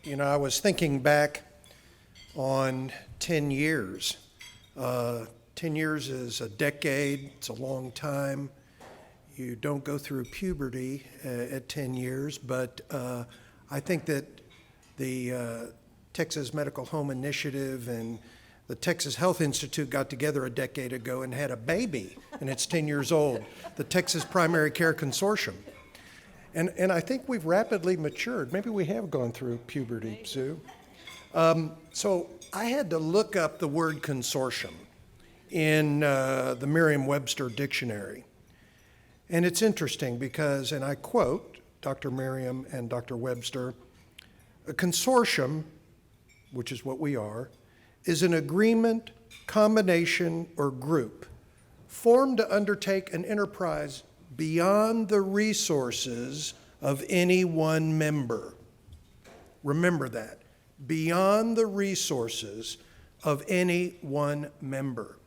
You know, I was thinking back on 10 years. 10 years is a decade, it's a long time. You don't go through puberty at 10 years, but I think that the Texas Medical Home Initiative and the Texas Health Institute got together a decade ago and had a baby, and it's 10 years old, the Texas Primary Care Consortium. And I think we've rapidly matured. Maybe we have gone through puberty, Sue. So I had to look up the word consortium in the Merriam-Webster dictionary. And it's interesting because, and I quote Dr. Merriam and Dr. Webster, a consortium, which is what we are, is an agreement, combination, or group formed to undertake an enterprise beyond the resources of any one member. Remember that, beyond the resources of any one member.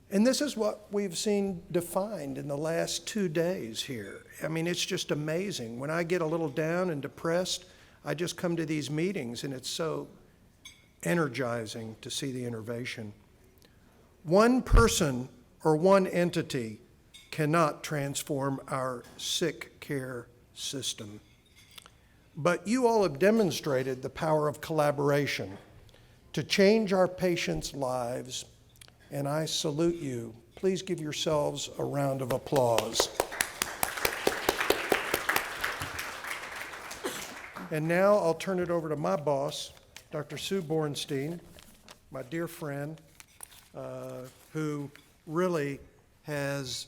And this is what we've seen defined in the last 2 days here. I mean, it's just amazing. When I get a little down and depressed, I just come to these meetings and it's so energizing to see the innovation. One person or one entity cannot transform our sick care system. But you all have demonstrated the power of collaboration to change our patients' lives, and I salute you. Please give yourselves a round of applause. And now I'll turn it over to my boss, Dr. Sue Bornstein, my dear friend, who really has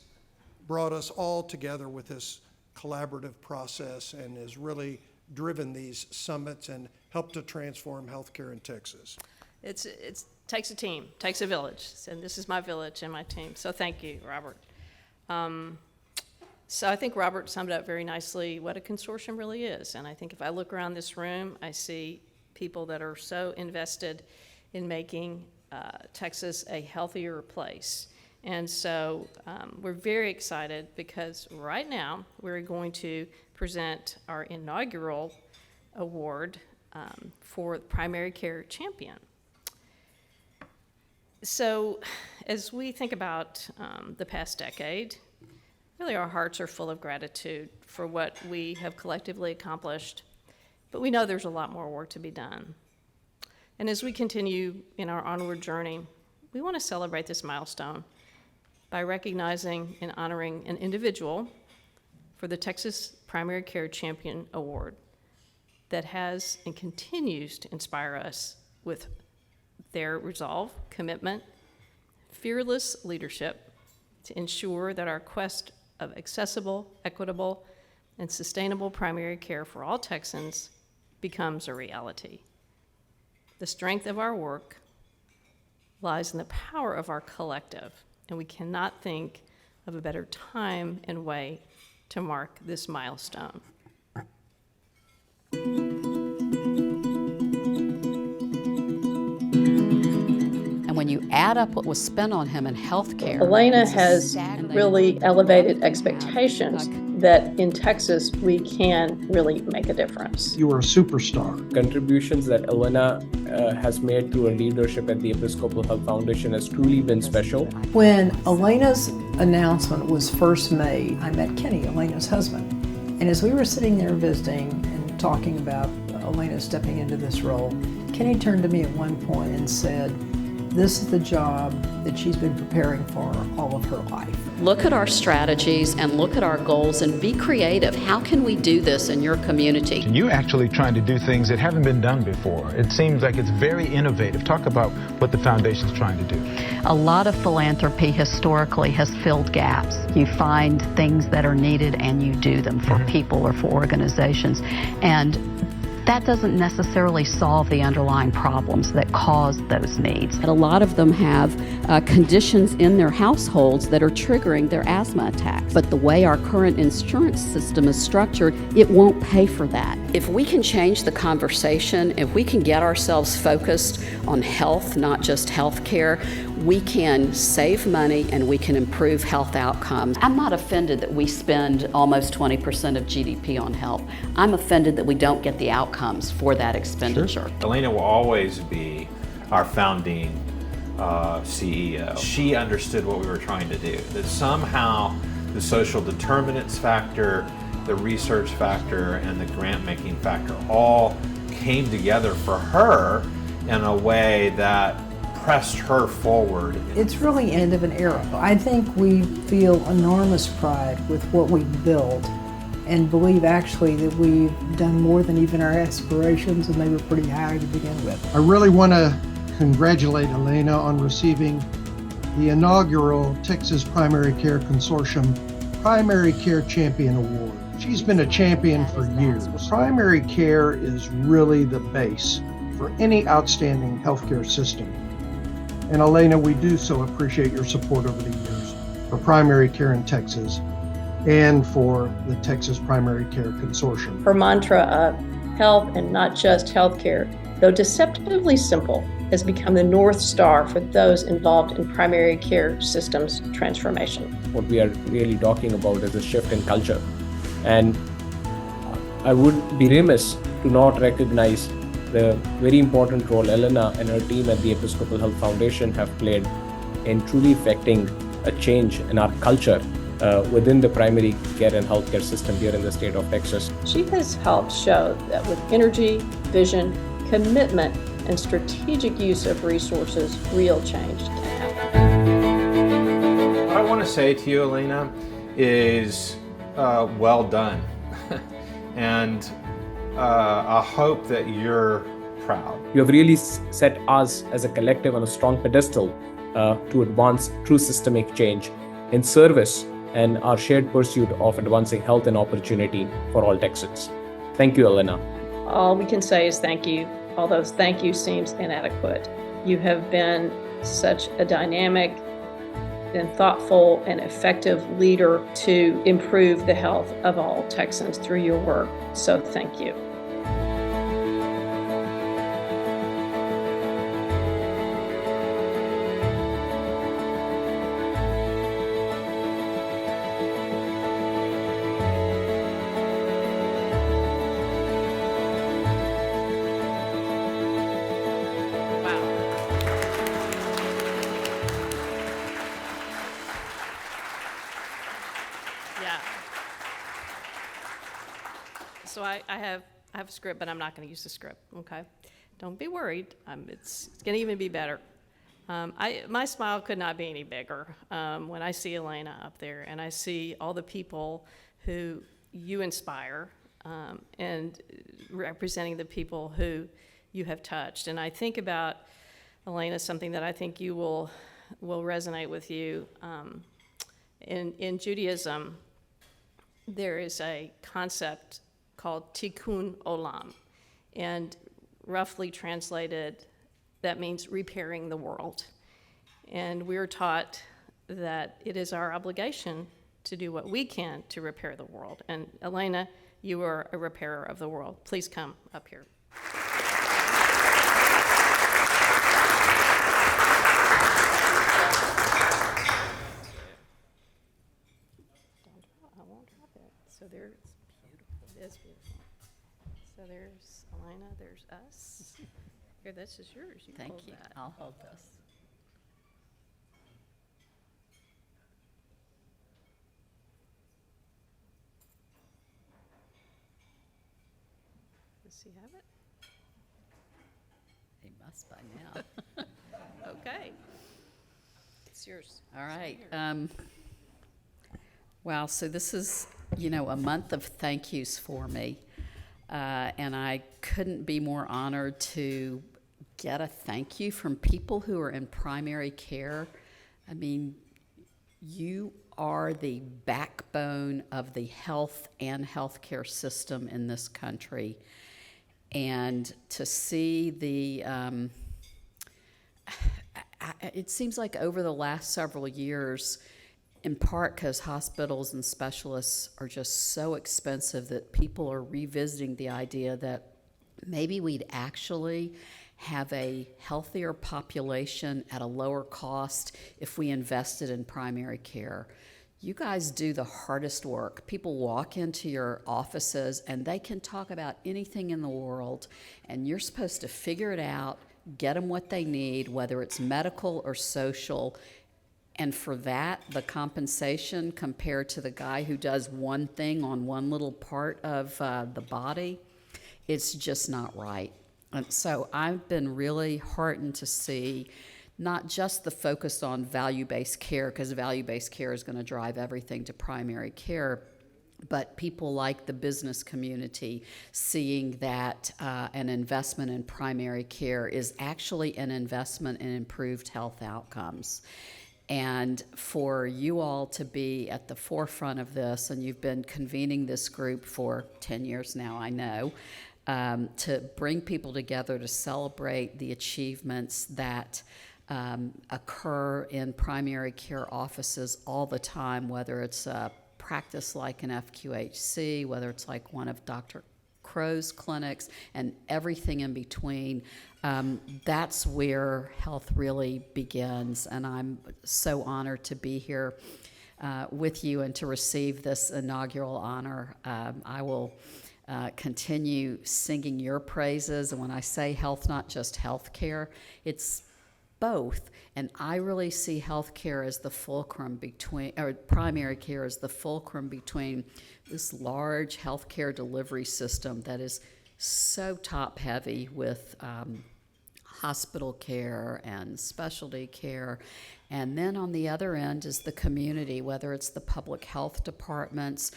brought us all together with this collaborative process and has really driven these summits and helped to transform healthcare in Texas. It takes a team, takes a village, and this is my village and my team. So thank you, Robert. So I think Robert summed up very nicely what a consortium really is. And I think if I look around this room, I see people that are so invested in making Texas a healthier place. And so we're very excited because right now we're going to present our inaugural award for Primary Care Champion. So as we think about the past decade, really our hearts are full of gratitude for what we have collectively accomplished, but we know there's a lot more work to be done. And as we continue in our onward journey, we want to celebrate this milestone by recognizing and honoring an individual for the Texas Primary Care Champion Award that has and continues to inspire us with their resolve, commitment, fearless leadership to ensure that our quest of accessible, equitable, and sustainable primary care for all Texans becomes a reality. The strength of our work lies in the power of our collective, and we cannot think of a better time and way to mark this milestone. And when you add up what was spent on him in healthcare, Elena has really elevated expectations that in Texas we can really make a difference. You are a superstar. Contributions that Elena has made through her leadership at the Episcopal Health Foundation has truly been special. When Elena's announcement was first made, I met Kenny, Elena's husband. And as we were sitting there visiting and talking about Elena stepping into this role, Kenny turned to me at one point and said, "This is the job that she's been preparing for all of her life." look at our strategies and look at our goals and be creative. How can we do this in your community? You're actually trying to do things that haven't been done before. It seems like it's very innovative. Talk about what the foundation's trying to do. A lot of philanthropy historically has filled gaps. You find things that are needed and you do them for people or for organizations. And that doesn't necessarily solve the underlying problems that cause those needs. And a lot of them have conditions in their households that are triggering their asthma attacks. But the way our current insurance system is structured, it won't pay for that. If we can change the conversation, if we can get ourselves focused on health, not just health care, we can save money and we can improve health outcomes. I'm not offended that we spend almost 20% of GDP on health. I'm offended that we don't get the outcomes outcomes for that expenditure. Elena will always be our founding CEO. She understood what we were trying to do, that somehow the social determinants factor, the research factor, and the grant-making factor all came together for her in a way that pressed her forward. It's really end of an era. I think we feel enormous pride with what we've built and believe actually that we've done more than even our aspirations, and they were pretty high to begin with. I really want to congratulate Elena on receiving the inaugural Texas Primary Care Consortium Primary Care Champion Award. She's been a champion for years. Primary care is really the base for any outstanding healthcare system. And Elena, we do so appreciate your support over the years for primary care in Texas and for the Texas Primary Care Consortium. Her mantra of health and not just healthcare, though deceptively simple, has become the North Star for those involved in primary care systems transformation. What we are really talking about is a shift in culture. And I would be remiss to not recognize the very important role Elena and her team at the Episcopal Health Foundation have played in truly effecting a change in our culture within the primary care and healthcare system here in the state of Texas. She has helped show that with energy, vision, commitment, and strategic use of resources, real change can happen. What I want to say to you, Elena, is well done. And I hope that you're proud. You have really set us as a collective on a strong pedestal to advance true systemic change in service and our shared pursuit of advancing health and opportunity for all Texans. Thank you, Elena. All we can say is thank you, although thank you seems inadequate. You have been such a dynamic and thoughtful and effective leader to improve the health of all Texans through your work. So thank you. Yeah. So I have a script, but I'm not going to use the script, okay? Don't be worried. It's going to even be better. My smile could not be any bigger when I see Elena up there and I see all the people who you inspire and representing the people who you have touched. And I think about, Elena, something that I think you will resonate with you. In Judaism, there is a concept called tikkun olam, and roughly translated, that means repairing the world. And we're taught that it is our obligation to do what we can to repair the world. And Elena, you are a repairer of the world. Please come up here. I won't drop it. So there's beautiful. It is beautiful. So there's Elena, there's us. Here, this is yours. You Thank hold you. that. I'll hold this. Does he have it? He must by now. Okay. It's yours. All right. Wow, so this is, a month of thank yous for me. And I couldn't be more honored to get a thank you from people who are in primary care. I mean, you are the backbone of the health and healthcare system in this country. And to see it seems like over the last several years, in part because hospitals and specialists are just so expensive that people are revisiting the idea that maybe we'd actually have a healthier population at a lower cost if we invested in primary care. You guys do the hardest work. People walk into your offices and they can talk about anything in the world, and you're supposed to figure it out, get them what they need, whether it's medical or social. And for that, the compensation compared to the guy who does one thing on one little part of the body, it's just not right. And so I've been really heartened to see not just the focus on value-based care, because value-based care is going to drive everything to primary care, but people like the business community seeing that an investment in primary care is actually an investment in improved health outcomes. And for you all to be at the forefront of this, and you've been convening this group for 10 years now, I know, to bring people together to celebrate the achievements that occur in primary care offices all the time, whether it's a practice like an FQHC, whether it's like one of Dr. Crow's clinics, and everything in between. That's where health really begins, and I'm so honored to be here with you and to receive this inaugural honor. I will continue singing your praises, and when I say health, not just health care, it's both. And I really see health care as the fulcrum between, or primary care as the fulcrum between this large healthcare delivery system that is so top heavy with hospital care and specialty care. And then on the other end is the community, whether it's the public health departments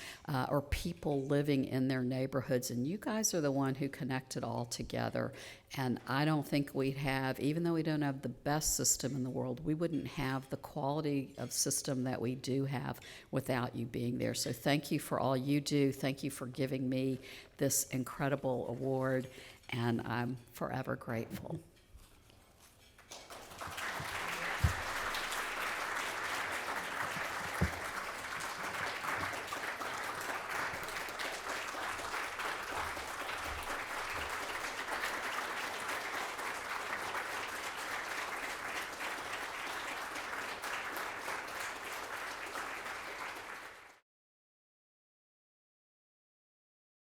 or people living in their neighborhoods. And you guys are the one who connect it all together. And I don't think we'd have, even though we don't have the best system in the world, we wouldn't have the quality of system that we do have without you being there. So thank you for all you do. Thank you for giving me this incredible award, and I'm forever grateful.